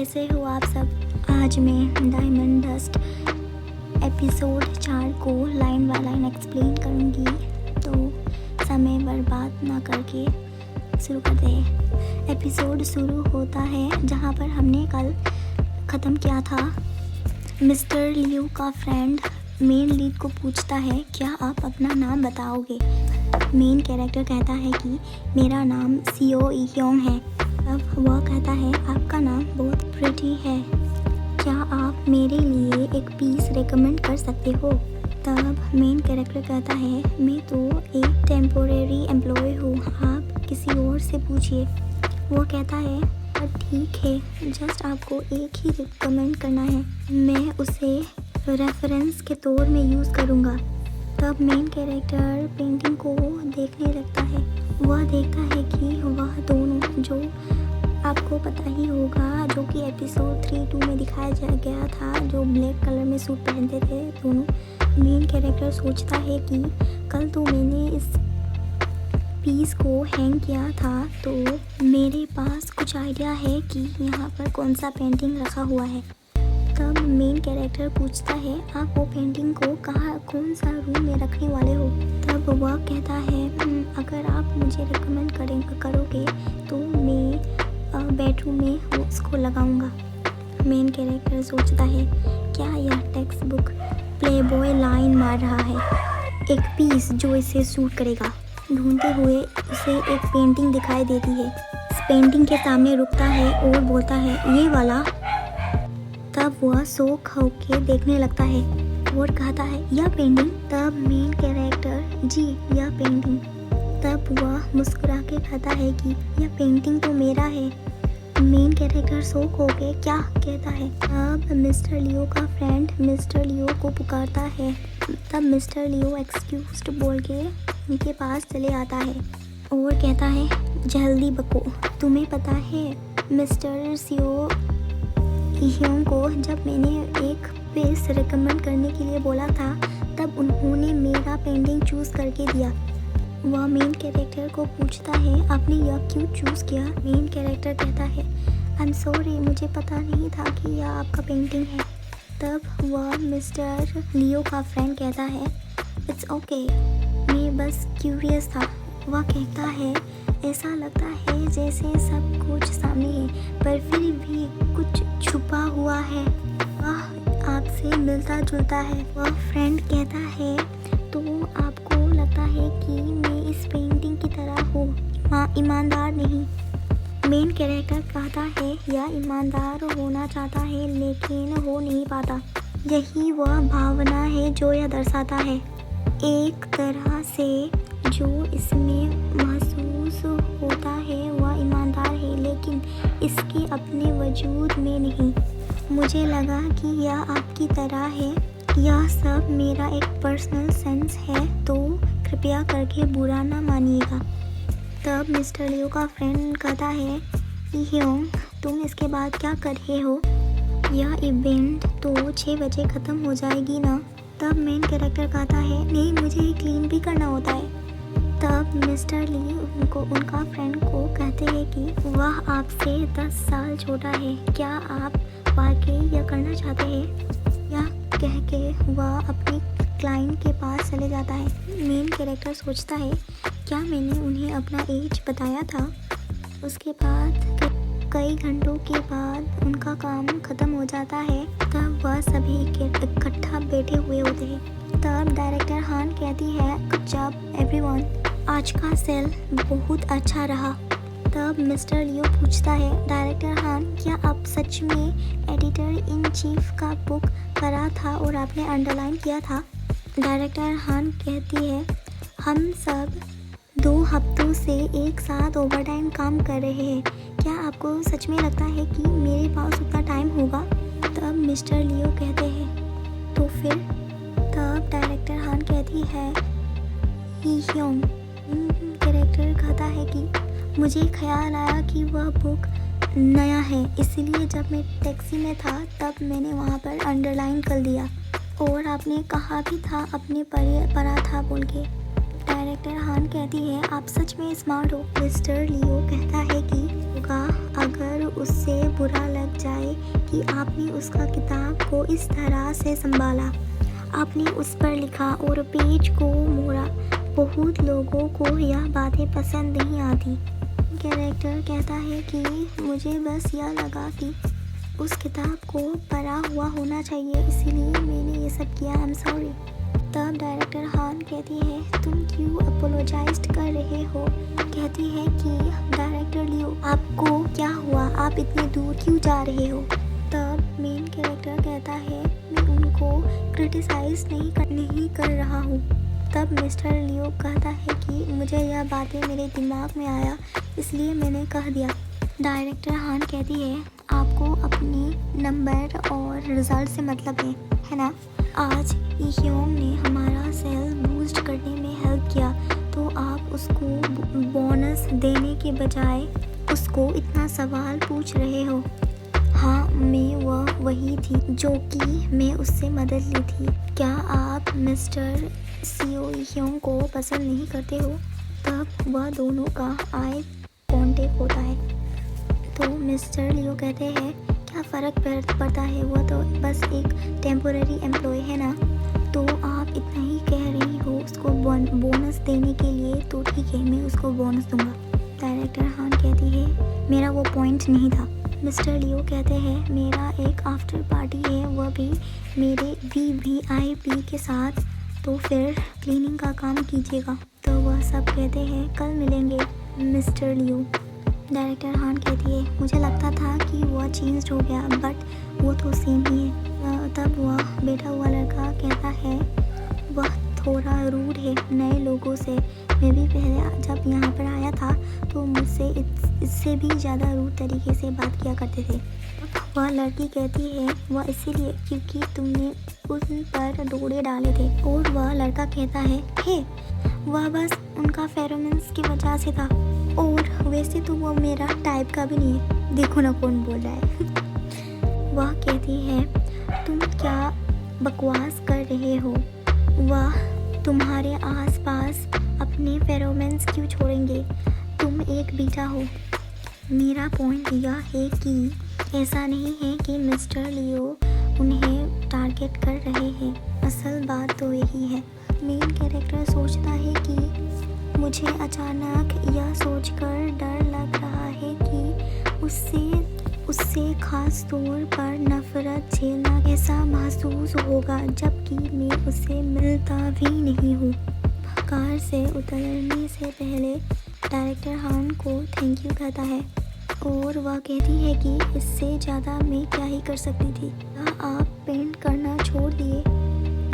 कैसे हो आप सब। आज मैं डायमंड डस्ट एपिसोड 4 को लाइन बाय लाइन एक्सप्लेन करूँगी, तो समय बर्बाद ना करके शुरू करते हैं। एपिसोड शुरू होता है जहाँ पर हमने कल ख़त्म किया था। मिस्टर लियू का फ्रेंड मेन लीड को पूछता है, क्या आप अपना नाम बताओगे। मेन कैरेक्टर कहता है कि मेरा नाम सीओ ह्योंग है। अब वह कहता है, आपका नाम बहुत प्रिटी है, क्या आप मेरे लिए एक पीस रेकमेंड कर सकते हो। तब मेन कैरेक्टर कहता है, मैं तो एक टेम्पोरेरी एम्प्लॉय हूँ, आप किसी और से पूछिए। वो कहता है, ठीक है, जस्ट आपको एक ही रिकमेंड करना है, मैं उसे रेफरेंस के तौर में यूज़ करूँगा। तब मेन कैरेक्टर पेंटिंग को देखने लगता है। वह देखता है कि वह दोनों, जो आपको पता ही होगा, जो कि एपिसोड 3-2 में दिखाया गया था, जो ब्लैक कलर में सूट पहनते थे दोनों। मेन कैरेक्टर सोचता है कि कल तो मैंने इस पीस को हैंग किया था, तो मेरे पास कुछ आइडिया है कि यहाँ पर कौन सा पेंटिंग रखा हुआ है। तब मेन कैरेक्टर पूछता है, आप वो पेंटिंग को कौन सा रूम में रखने वाले हो। तब वह कहता है, अगर आप मुझे रिकमेंड करोगे तो मैं बेडरूम में उसको लगाऊंगा। मेन कैरेक्टर सोचता है, क्या यह टेक्स्ट बुक प्लेबॉय लाइन मार रहा है, एक पीस जो इसे सूट करेगा। ढूंढते हुए उसे एक पेंटिंग दिखाई देती है। इस पेंटिंग के सामने रुकता है और बोलता है, ये वाला। तब वह शौक होके देखने लगता है और कहता है, यह पेंटिंग। तब मेन कैरेक्टर, जी यह पेंटिंग। तब वह मुस्कुरा के कहता है कि यह पेंटिंग तो मेरा है। मेन कैरेक्टर शौक होके क्या कहता है। अब मिस्टर लियो का फ्रेंड मिस्टर लियो को पुकारता है। तब मिस्टर लियो एक्सक्यूज्ड बोल के उनके पास चले आता है और कहता है, जल्दी बको, तुम्हें पता है मिस्टर सीओ ह्योंग को जब मैंने एक पीस रिकमेंड करने के लिए बोला था, तब उन्होंने मेरा पेंटिंग चूज़ करके दिया। वह मेन कैरेक्टर को पूछता है, आपने यह क्यों चूज़ किया। मेन कैरेक्टर कहता है, आई एम सॉरी, मुझे पता नहीं था कि यह आपका पेंटिंग है। तब वह मिस्टर लियो का फ्रेंड कहता है, इट्स ओके, मैं बस क्यूरियस था। वह कहता है, ऐसा लगता है जैसे सब कुछ सामने है, पर फिर भी कुछ छुपा हुआ है, वह आपसे मिलता जुलता है। वह फ्रेंड कहता है, तो आपको लगता है कि मैं इस पेंटिंग की तरह हूँ, ईमानदार नहीं। मेन कैरेक्टर कहता है, यह ईमानदार होना चाहता है लेकिन हो नहीं पाता। यही वह भावना है जो यह दर्शाता है। एक तरह से जो इसमें महसूस होता है वह ईमानदार है, लेकिन इसके अपने वजूद में नहीं। मुझे लगा कि यह आपकी तरह है। यह सब मेरा एक पर्सनल सेंस है, तो कृपया करके बुरा ना मानिएगा। तब मिस्टर लियो का फ्रेंड कहता है, ह्योंग, तुम इसके बाद क्या कर रहे हो। यह इवेंट तो 6 बजे ख़त्म हो जाएगी ना। तब मेन कैरेक्टर कहता है, नहीं, मुझे क्लीन भी करना होता है। तब मिस्टर ली उनका फ्रेंड को कहते हैं कि वह आपसे 10 साल छोटा है, क्या आप वाकई यह करना चाहते हैं। यह कह के वह अपनी क्लाइंट के पास चले जाता है। मेन कैरेक्टर सोचता है, क्या मैंने उन्हें अपना एज बताया था। उसके बाद कई घंटों के बाद उनका काम ख़त्म हो जाता है। तब वह सभी इकट्ठा बैठे हुए होते हैं। तब डायरेक्टर हान कहती है, गुड जॉब एवरीवन, आज का सेल बहुत अच्छा रहा। तब मिस्टर लियो पूछता है, डायरेक्टर हान, क्या आप सच में एडिटर इन चीफ का बुक पढ़ा था और आपने अंडरलाइन किया था। डायरेक्टर हान कहती है, हम सब 2 हफ्तों से एक साथ ओवरटाइम काम कर रहे हैं, क्या आपको सच में लगता है कि मेरे पास उतना टाइम होगा। तब मिस्टर लियो कहते हैं, तो फिर। तब डायरेक्टर हान कहती है, ह्योंग। कैरेक्टर कहता है कि मुझे ख्याल आया कि वह बुक नया है, इसलिए जब मैं टैक्सी में था तब मैंने वहाँ पर अंडरलाइन कर दिया, और आपने कहा भी था अपने पढ़ा था बोल के। डायरेक्टर हान हान कहती है आप सच में स्मार्ट हो। मिस्टर लियो कहता है कि होगा अगर उससे बुरा लग जाए कि आपने उसका किताब को इस तरह से संभाला, आपने उस पर लिखा और पेज को मोड़ा। बहुत लोगों को यह बातें पसंद नहीं आती। कैरेक्टर कहता है कि मुझे बस यह लगा कि उस किताब को पढ़ा हुआ होना चाहिए, इसीलिए मैंने ये सब किया। I am sorry. तब डायरेक्टर हान कहती है तुम क्यों अपोलोजाइज कर रहे हो। कहती है कि डायरेक्टर लियो आपको क्या हुआ, आप इतने दूर क्यों जा रहे हो। तब मेन कैरेक्टर कहता है मैं उनको क्रिटिसाइज नहीं कर रहा हूँ। तब मिस्टर लियो कहता है कि मुझे यह बातें मेरे दिमाग में आया इसलिए मैंने कह दिया। डायरेक्टर हान कहती है आपको अपनी नंबर और रिजल्ट से मतलब है ना। आज इह्योंग ने हमारा सेल बूस्ट करने में हेल्प किया तो आप उसको बोनस देने के बजाय उसको इतना सवाल पूछ रहे हो। हाँ मैं वही थी जो कि मैं उससे मदद ली थी। क्या आप मिस्टर सियो इह्योंग को पसंद नहीं करते हो। तब वह दोनों का आई कांटेक्ट होता है। तो मिस्टर लियो कहते हैं क्या फ़र्क पड़ता है, वो तो बस एक टेम्पोररी एम्प्लॉय है ना। तो आप इतना ही कह रही हो उसको बोनस देने के लिए, तो ठीक है मैं उसको बोनस दूंगा। डायरेक्टर हान कहती है मेरा वो पॉइंट नहीं था। मिस्टर लियो कहते हैं मेरा एक आफ्टर पार्टी है, वह भी मेरे VIP के साथ, तो फिर क्लीनिंग का काम कीजिएगा। तो वह सब कहते हैं कल मिलेंगे मिस्टर लियो। डायरेक्टर हान कहती है मुझे लगता था कि वह चेंज हो गया बट वो तो सेम ही है। तब वह बैठा हुआ लड़का कहता है वह थोड़ा रूड है नए लोगों से। मैं भी पहले जब यहाँ पर आया था तो मुझसे इससे भी ज़्यादा रूड तरीके से बात किया करते थे। वह लड़की कहती है वह इसीलिए क्योंकि तुमने उन पर दौड़े डाले थे। और वह लड़का कहता है हे वह बस उनका फेरोमोन्स की वजह से था और वैसे तो वो मेरा टाइप का भी नहीं है। देखो ना कौन बोल रहा है। वह कहती है तुम क्या बकवास कर रहे हो, वह तुम्हारे आसपास अपने फेरोमोन्स क्यों छोड़ेंगे, तुम एक बीटा हो। मेरा पॉइंट यह है कि ऐसा नहीं है कि मिस्टर लियो उन्हें टारगेट कर रहे हैं, असल बात तो यही है। मेन कैरेक्टर सोचता है कि मुझे अचानक यह सोचकर डर लग रहा है कि उससे खास तौर पर नफरत झेलना कैसा महसूस होगा जबकि मैं उससे मिलता भी नहीं हूँ। कार से उतरने से पहले डायरेक्टर हान को थैंक यू कहता है और वह कहती है कि इससे ज़्यादा मैं क्या ही कर सकती थी। आप पेंट करना छोड़ दिए।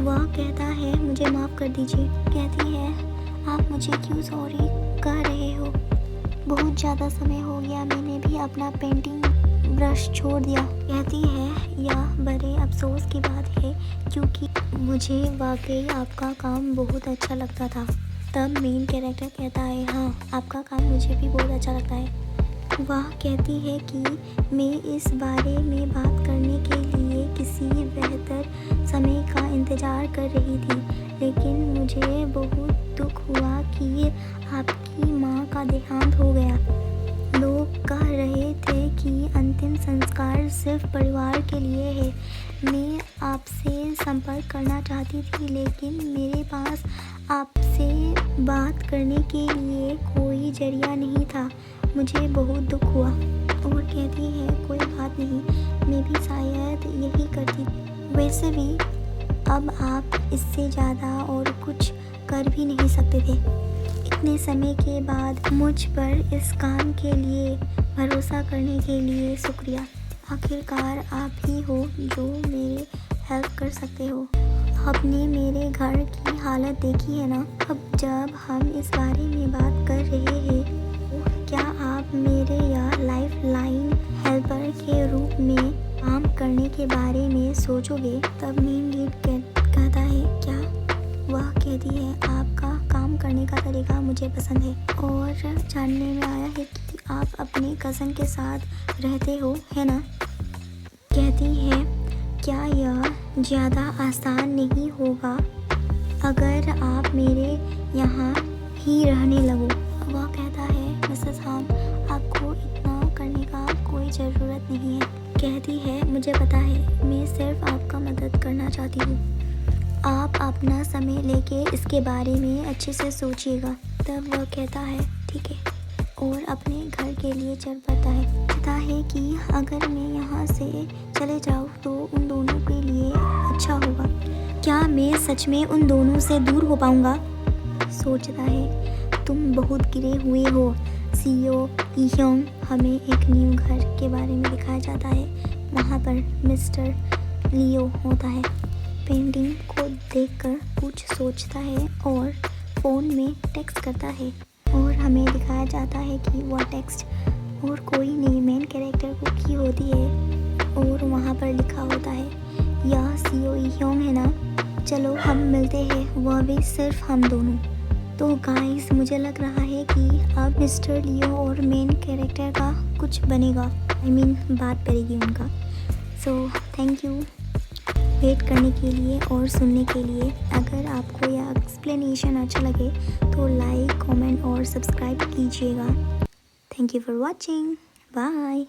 वह कहता है मुझे माफ़ कर दीजिए। कहती है आप मुझे क्यों सॉरी कह रहे हो, बहुत ज़्यादा समय हो गया मैंने भी अपना पेंटिंग ब्रश छोड़ दिया। कहती है यह बड़े अफसोस की बात है क्योंकि मुझे वाकई आपका काम बहुत अच्छा लगता था। तब मेन कैरेक्टर कहता है हाँ आपका काम मुझे भी बहुत अच्छा लगता है। वह कहती है कि मैं इस बारे में बात करने के लिए किसी बेहतर समय का इंतज़ार कर रही थी, लेकिन मुझे बहुत दुख हुआ कि आपकी माँ का देहांत हो गया। लोग कह रहे थे कि अंतिम संस्कार सिर्फ परिवार के लिए है। मैं आपसे संपर्क करना चाहती थी लेकिन मेरे पास आपसे बात करने के लिए कोई जरिया नहीं था। मुझे बहुत दुख हुआ। और कहती है कोई बात नहीं, मैं भी शायद यही करती। वैसे भी अब आप इससे ज़्यादा और कुछ कर भी नहीं सकते थे। इतने समय के बाद मुझ पर इस काम के लिए भरोसा करने के लिए शुक्रिया। आखिरकार आप ही हो जो मेरे हेल्प कर सकते हो। आपने मेरे घर की हालत देखी है ना। अब जब हम इस बारे में बात कर रहे हैं तो क्या आप मेरे या लाइफ लाइन हेल्पर के रूप में काम करने के बारे में सोचोगे। तब मेन लीड कहता है क्या। वह कहती है आपका काम करने का तरीका मुझे पसंद है और जानने में आया है कि आप अपने कज़न के साथ रहते हो है ना। कहती है क्या यह ज़्यादा आसान नहीं होगा अगर आप मेरे यहाँ ही रहने लगो। वह कहता है मिसेस हान, आपको इतना करने का कोई ज़रूरत नहीं है। कहती है मुझे पता है, मैं सिर्फ आपका मदद करना चाहती हूँ। आप अपना समय लेके इसके बारे में अच्छे से सोचिएगा। तब वह कहता है ठीक है, और अपने घर के लिए चल पड़ता है। कहता है कि अगर मैं यहाँ से चले जाऊँ तो उन दोनों के लिए अच्छा होगा। क्या मैं सच में उन दोनों से दूर हो पाऊँगा? सोचता है तुम बहुत गिरे हुए हो। सीईओ इह्योंग हमें एक न्यू घर के बारे में दिखाया जाता है। वहाँ पर मिस्टर लियो होता है। पेंटिंग को देखकर कुछ सोचता है और फ़ोन में टेक्स्ट करता है, और हमें दिखाया जाता है कि वह टेक्स्ट और कोई नहीं मेन कैरेक्टर को की होती है, और वहाँ पर लिखा होता है यह सीईओ इह्योंग है ना, चलो हम मिलते हैं, वह भी सिर्फ हम दोनों। तो गाइस मुझे लग रहा है कि अब मिस्टर लियो और मेन कैरेक्टर का कुछ बनेगा, बात करेगी उनका। सो थैंक यू वेट करने के लिए और सुनने के लिए। अगर आपको यह एक्सप्लेनेशन अच्छा लगे तो लाइक, कमेंट और सब्सक्राइब कीजिएगा। Thank you for watching, bye.